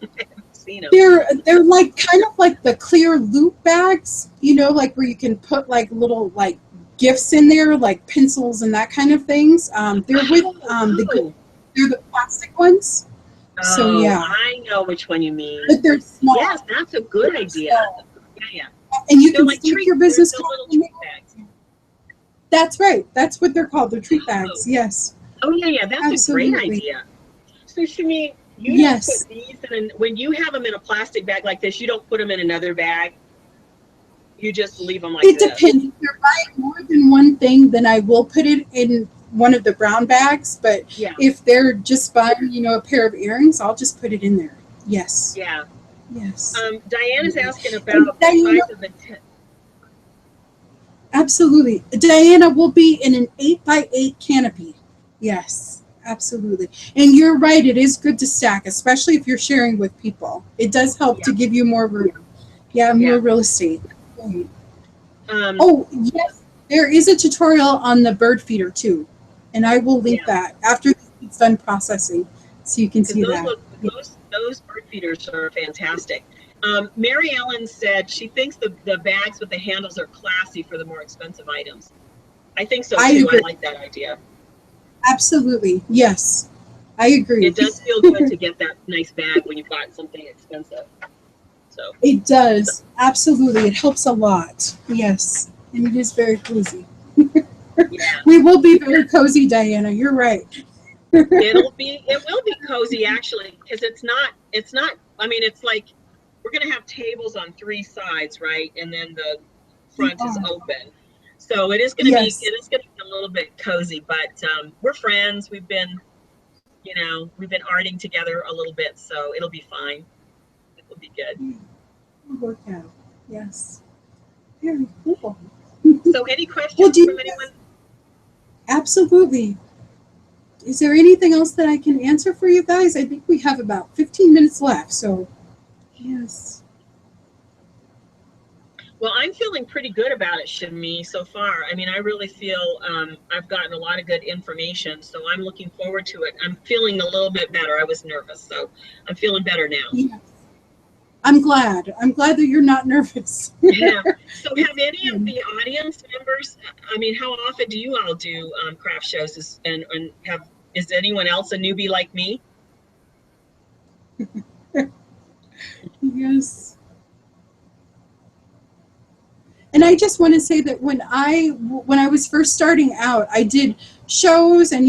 I haven't seen them. They're like kind of like the clear loop bags, like where you can put like little like gifts in there, like pencils and that kind of things. They're with they're the plastic ones. Oh, so I know which one you mean. But they're small. Yes, that's a good idea. Yeah. And you can stick your business card in there. That's right. That's what they're called. They're treat bags. Yes. Oh yeah. That's a great idea. So Shemi, you don't put these in, when you have them in a plastic bag like this, you don't put them in another bag. You just leave them like this. It depends. If you're buying more than one thing, then I will put it in one of the brown bags. But if they're just buying, a pair of earrings, I'll just put it in there. Yes. Yeah. Yes. Diana's asking about the size of the tent. Absolutely. Diana will be in an 8x8 canopy. Yes, absolutely. And you're right. It is good to stack, especially if you're sharing with people. It does help to give you more room. More real estate. Yes. There is a tutorial on the bird feeder too. And I will link that after it's done processing, so you can see that. Those bird feeders are fantastic. Mary Ellen said she thinks the bags with the handles are classy for the more expensive items. I think so too. I like that idea. Absolutely. Yes. I agree. It does feel good to get that nice bag when you bought something expensive. So It does. Absolutely. It helps a lot. Yes. And it is very cozy. yeah, We will be very cozy, Diana. You're right. it will be cozy actually, because it's not, I mean, it's like we're going to have tables on three sides, right? And then the We front is are. open. So it is going to be Yes. a little bit cozy, but we're friends. We've been arting together a little bit, so it'll be fine. It'll be good. It'll work out. Yes. Very cool. So any Well, questions do from you, anyone? absolutely. Is there anything else that I can answer for you guys? I think we have about 15 minutes left. So, yes. Well, I'm feeling pretty good about it, Shemi, so far. I mean, I really feel I've gotten a lot of good information, so I'm looking forward to it. I'm feeling a little bit better. I was nervous, so I'm feeling better now. Yes. I'm glad. I'm glad that you're not nervous. Yeah. So have any of the audience members, I mean, how often do you all do craft shows? Is anyone else a newbie like me? Yes. And I just want to say that when I was first starting out, I did shows, and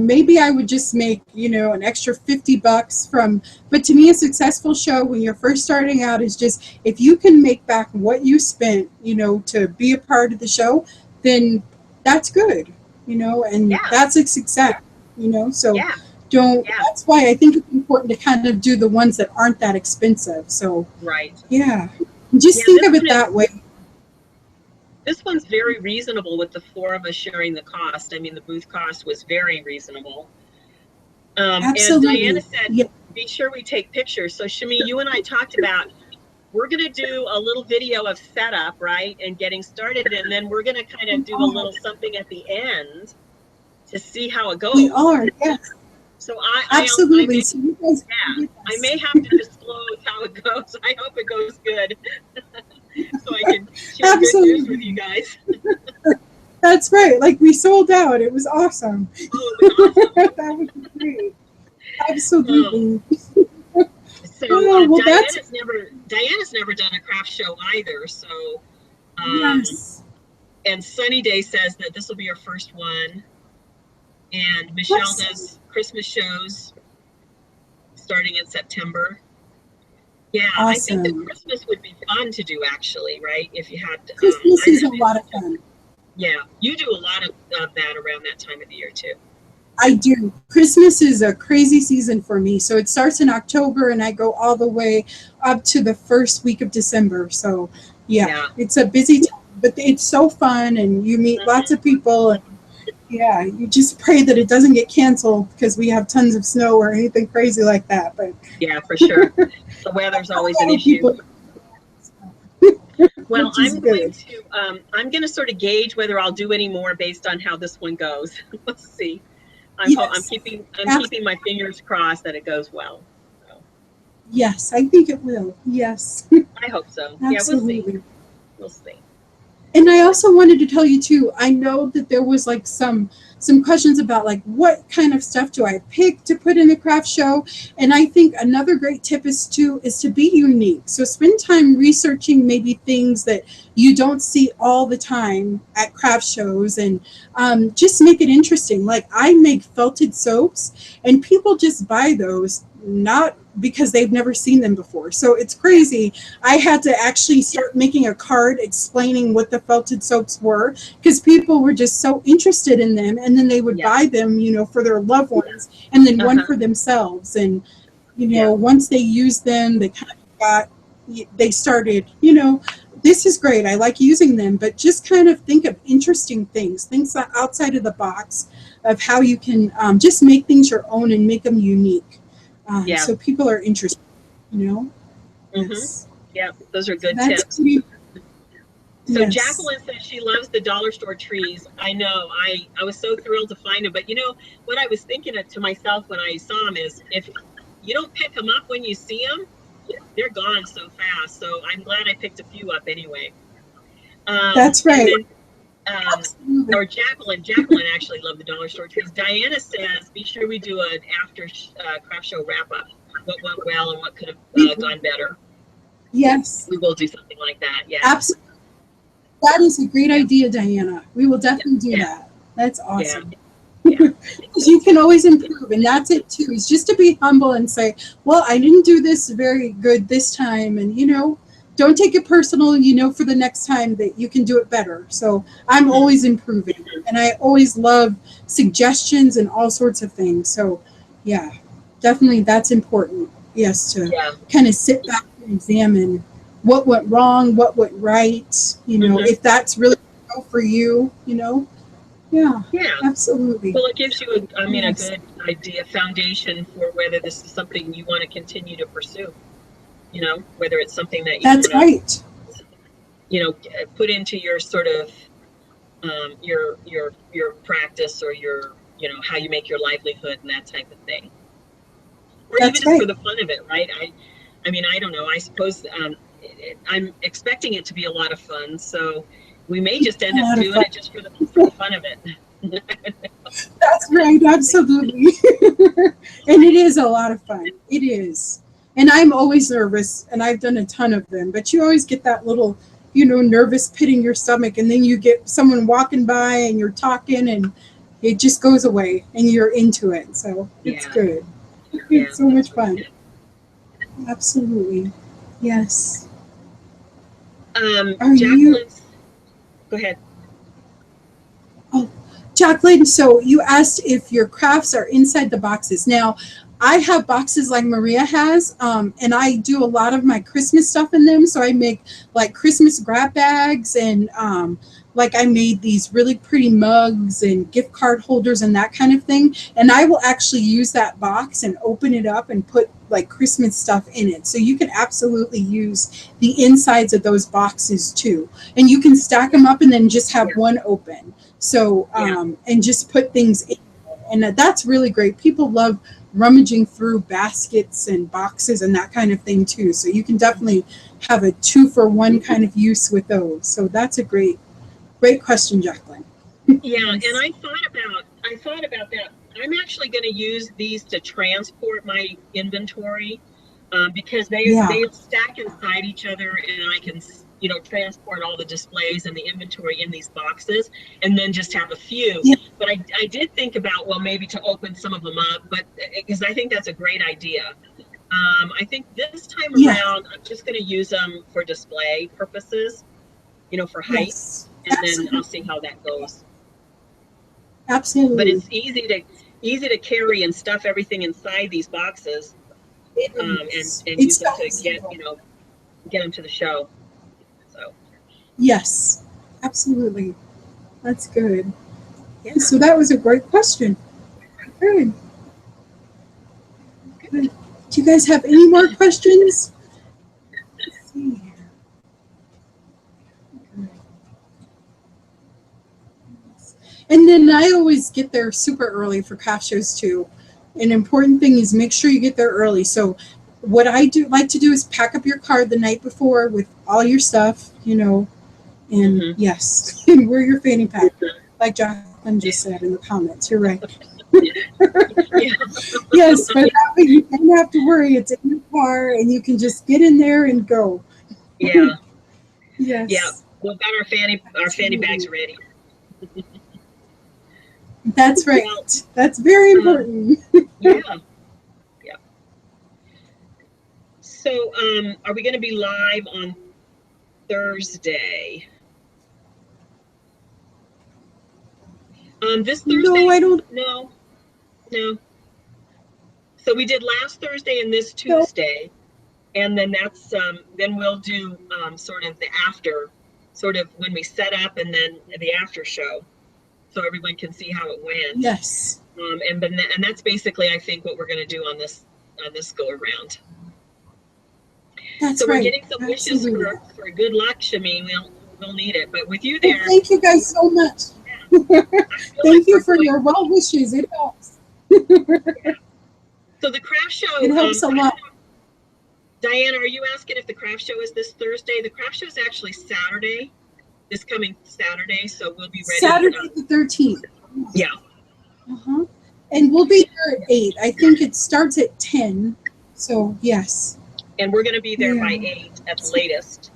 maybe I would just make an extra $50 from. But to me, a successful show when you're first starting out is just if you can make back what you spent, to be a part of the show, then that's good, and Yeah. that's a success, So Yeah. don't. Yeah. That's why I think it's important to kind of do the ones that aren't that expensive. So Right. yeah, just think of it that way. This one's very reasonable with the four of us sharing the cost. I mean, the booth cost was very reasonable. Absolutely. And Diana said, yeah. be sure we take pictures. So Shemi, you and I talked about, we're going to do a little video of setup, right? And getting started. And then we're going to kind of do a little something at the end to see how it goes. We are, yes. So absolutely. I may have to disclose how it goes. I hope it goes good. So I can share absolutely. good news with you guys. That's right. Like we sold out. It was awesome. Oh, it was awesome. That was great. Absolutely. So Diana's never done a craft show either. So yes. And Sunny Day says that this will be her first one. And Michelle does Christmas shows starting in September. Yeah, awesome. I think that Christmas would be fun to do actually, right? If you had Christmas is a lot of fun. Yeah, you do a lot of that around that time of the year too. I do. Christmas is a crazy season for me. So it starts in October and I go all the way up to the first week of December. So yeah. It's a busy time, but it's so fun and you meet lots of people and yeah, you just pray that it doesn't get canceled because we have tons of snow or anything crazy like that. But yeah, for sure. The weather's always an issue. Well, I'm going to sort of gauge whether I'll do any more based on how this one goes. Let's see. I'm keeping my fingers crossed that it goes well. So. Yes, I think it will. Yes. I hope so. Absolutely. Yeah, we'll see. And I also wanted to tell you too, I know that there was like some questions about like what kind of stuff do I pick to put in a craft show, and I think another great tip is to be unique. So spend time researching maybe things that you don't see all the time at craft shows, and just make it interesting. Like I make felted soaps and people just buy those not because they've never seen them before. So it's crazy. I had to actually start making a card explaining what the felted soaps were because people were just so interested in them, and then they would buy them, for their loved ones, and then one for themselves. And once they used them, they kind of they started, this is great. I like using them, but just kind of think of interesting things outside of the box of how you can just make things your own and make them unique. So people are interested, Yes. Yeah, those are good tips. So Jacqueline says she loves the dollar store trees. I know. I was so thrilled to find them. But what I was thinking to myself when I saw them is if you don't pick them up when you see them, they're gone so fast. So I'm glad I picked a few up anyway. That's right. Absolutely. or Jacqueline actually loved the dollar store trees. Diana says, be sure we do an after craft show wrap up. What went well and what could have gone better. Yes. We will do something like that. Yeah. Absolutely. That is a great idea, Diana. We will definitely do that. That's awesome. Yeah. Because you can always improve, and that's it too, is just to be humble and say, well, I didn't do this very good this time, and don't take it personal, for the next time that you can do it better. So I'm always improving, and I always love suggestions and all sorts of things. So yeah, definitely that's important. Yes, to kind of sit back and examine what went wrong, what went right, if that's really for you, Yeah, absolutely. Well, it gives you a good idea, foundation for whether this is something you want to continue to pursue. Whether it's something that you put into your sort of your practice or your how you make your livelihood and that type of thing, or even just for the fun of it, right? I don't know. I suppose I'm expecting it to be a lot of fun, so we may just end up doing it just for the fun of it. That's right, absolutely. And it is a lot of fun. It is. And I'm always nervous, and I've done a ton of them, but you always get that little, nervous pit in your stomach, and then you get someone walking by and you're talking, and it just goes away, and you're into it. So it's good. It's so much fun. Absolutely. Yes. Jacqueline's, go ahead. Oh, Jacqueline, so you asked if your crafts are inside the boxes. Now, I have boxes like Maria has, and I do a lot of my Christmas stuff in them. So I make like Christmas grab bags, and like I made these really pretty mugs and gift card holders and that kind of thing. And I will actually use that box and open it up and put like Christmas stuff in it. So you can absolutely use the insides of those boxes too. And you can stack them up and then just have one open. So, and just put things in. And that's really great. People love rummaging through baskets and boxes and that kind of thing too. So you can definitely have a 2-for-1 kind of use with those. So that's a great question, Jacqueline. Yeah, and I thought about that. I'm actually going to use these to transport my inventory because they stack inside each other, and I can transport all the displays and the inventory in these boxes, and then just have a few. But I did think about, well, maybe to open some of them up, but because I think that's a great idea. I think this time around, I'm just going to use them for display purposes, for height, and then I'll see how that goes. Absolutely. But it's easy to carry and stuff everything inside these boxes, and use them to get them to the show. So. Yes, absolutely. That's good. Yeah, so that was a great question. Good. Good. Do you guys have any more questions? Let's see here. And then I always get there super early for craft shows too. An important thing is make sure you get there early. So what I like to do is pack up your car the night before with all your stuff, and yes, and wear your fanny pack, like Jacqueline just said in the comments. You're right. Yes, but you don't have to worry. It's in your car, and you can just get in there and go. Yeah. Yes. Yeah. We've got our fanny bags ready. That's right. That's very important. Yeah. So, are we going to be live on Thursday? This Thursday? No, I don't. No. So we did last Thursday and this Tuesday, and then that's then we'll do sort of the after, sort of when we set up, and then the after show, so everyone can see how it went. Yes. And that's basically, I think, what we're going to do on this go around. That's so right. We're getting some wishes for good luck, Shemi. We'll need it. But with you there. Well, thank you guys so much. Thank you for your well wishes. It helps. So the craft show. It helps a lot. Diana, are you asking if the craft show is this Thursday? The craft show is actually Saturday. this coming Saturday, so we'll be ready. Saturday the 13th. Yeah. Uh-huh. And we'll be there at 8. I think it starts at 10. So, yes. And we're going to be there by 8 at the latest.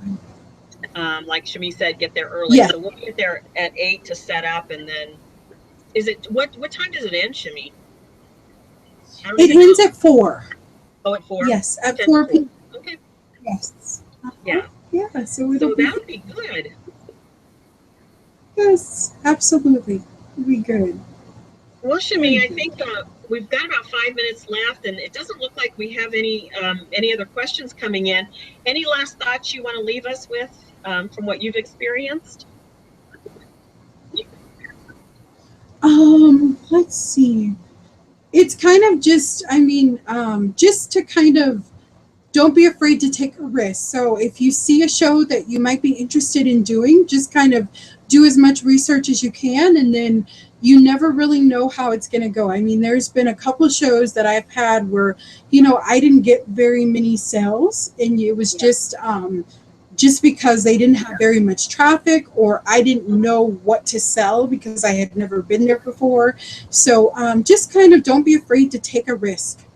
Like Shemi said, get there early. Yeah. So we'll get there at 8 to set up, and then what time does it end, Shemi? It ends at 4. Oh, at 4? Yes, at 4 p.m. Okay. Yes. Yeah. Yeah, so that would be good. Yes, absolutely. It'll be good. Well, Shemi, I think we've got about 5 minutes left, and it doesn't look like we have any other questions coming in. Any last thoughts you want to leave us with from what you've experienced? Let's see. It's kind of just, just to kind of, don't be afraid to take a risk. So if you see a show that you might be interested in doing, just kind of do as much research as you can, and then you never really know how it's going to go. I mean, there's been a couple shows that I've had where, I didn't get very many sales, and it was just because they didn't have very much traffic, or I didn't know what to sell because I had never been there before. So just kind of don't be afraid to take a risk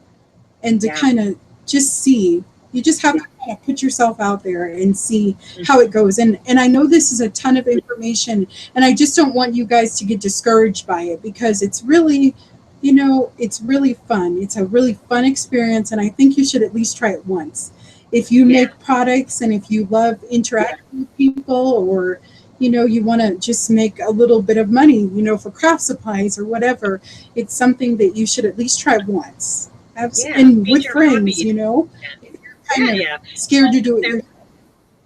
and to kind of just see. You just have to kind of put yourself out there and see how it goes. And I know this is a ton of information, and I just don't want you guys to get discouraged by it, because it's really, it's really fun. It's a really fun experience, and I think you should at least try it once. If you make products, and if you love interacting with people, or you want to just make a little bit of money, for craft supplies or whatever, it's something that you should at least try once. And with friends, if you're kind of scared to do it.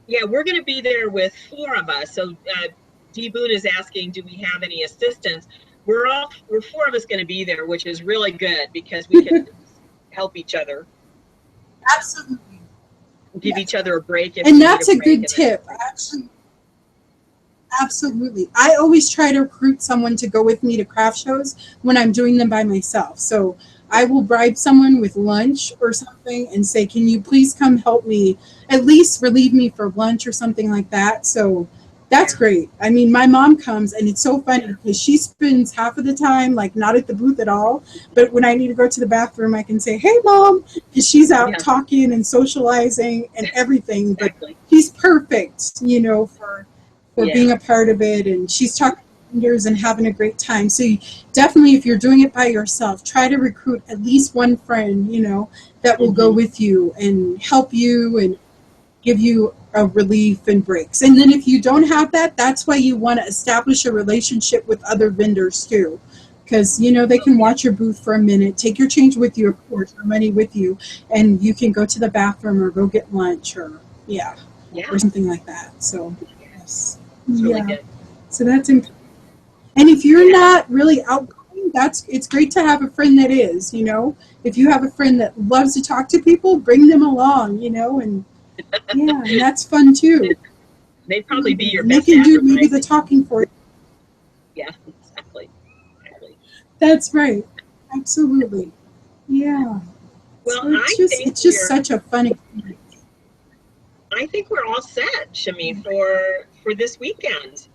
Yeah, we're going to be there with 4 of us. So D. Boone is asking, do we have any assistants? We're 4 of us going to be there, which is really good, because we can help each other. Absolutely. Give each other a break. And that's a good tip, actually. Absolutely. I always try to recruit someone to go with me to craft shows when I'm doing them by myself. So I will bribe someone with lunch or something and say, can you please come help me, at least relieve me for lunch or something like that. So that's great. I mean, my mom comes, and it's so funny because she spends half of the time like not at the booth at all. But when I need to go to the bathroom, I can say, hey, Mom, because she's out talking and socializing and everything. But she's perfect, for being a part of it. And she's talking to vendors and having a great time. So definitely, if you're doing it by yourself, try to recruit at least one friend, that will go with you and help you and give you a relief and breaks. And then if you don't have that, that's why you want to establish a relationship with other vendors too. Because, they can watch your booth for a minute, take your change with you, of course, or money with you, and you can go to the bathroom or go get lunch or something like that. So, yes. Really good. So that's important. And if you're not really outgoing, it's great to have a friend that is, If you have a friend that loves to talk to people, bring them along, and and that's fun too. They'd probably be your best. They can do maybe the talking for you. Yeah, exactly. That's right. Absolutely. Yeah. Well, so it's just such a fun experience. I think we're all set, Shemi, for this weekend.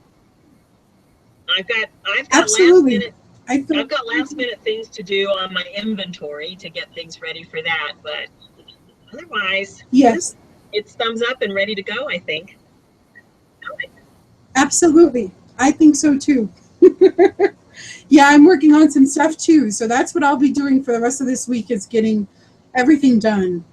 I've got absolutely. I've got last minute things to do on my inventory to get things ready for that, but otherwise, yes. It's thumbs up and ready to go, I think. Absolutely. I think so too. Yeah, I'm working on some stuff too. So that's what I'll be doing for the rest of this week, is getting everything done.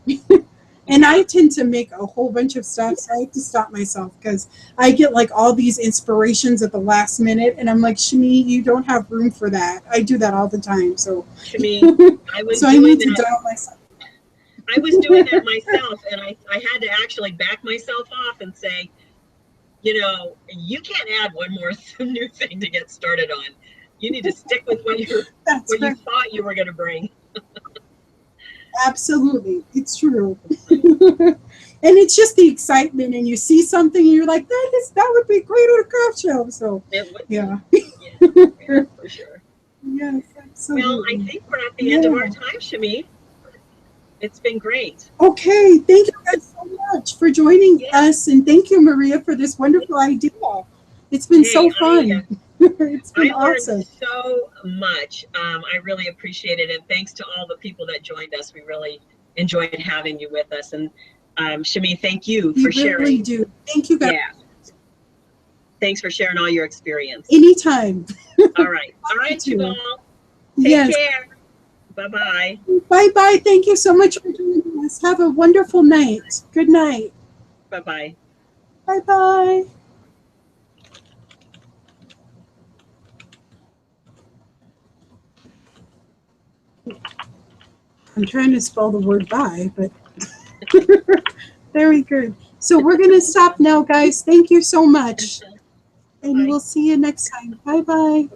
And I tend to make a whole bunch of stuff, so I have to stop myself, because I get like all these inspirations at the last minute, and I'm like, Shemi, you don't have room for that. I do that all the time. So Shemi, I need to doubt myself. I was doing that myself, and I had to actually back myself off and say, you can't add one more new thing to get started on. You need to stick with what you thought you were going to bring. Absolutely. It's true. And it's just the excitement, and you see something and you're like, that would be great on a craft show. So yeah, for sure. Yes, absolutely. Well, I think we're at the end of our time, Shemi. It's been great. Okay, thank you guys so much for joining us, and thank you, Maria, for this wonderful idea. It's been Hey, so fun. It's been I learned awesome. so much. I really appreciate it. And thanks to all the people that joined us. We really enjoyed having you with us. And Shemi, thank you We for really sharing. do. Thank you, guys. Yeah. Thanks for sharing all your experience. Anytime. All right. All right, you all. Take Yes. care. Bye-bye. Bye-bye. Thank you so much for joining us. Have a wonderful night. Good night. Bye-bye. Bye-bye. I'm trying to spell the word bye, but very good. So we're going to stop now, guys. Thank you so much. And Bye. we'll see you next time. Bye-bye.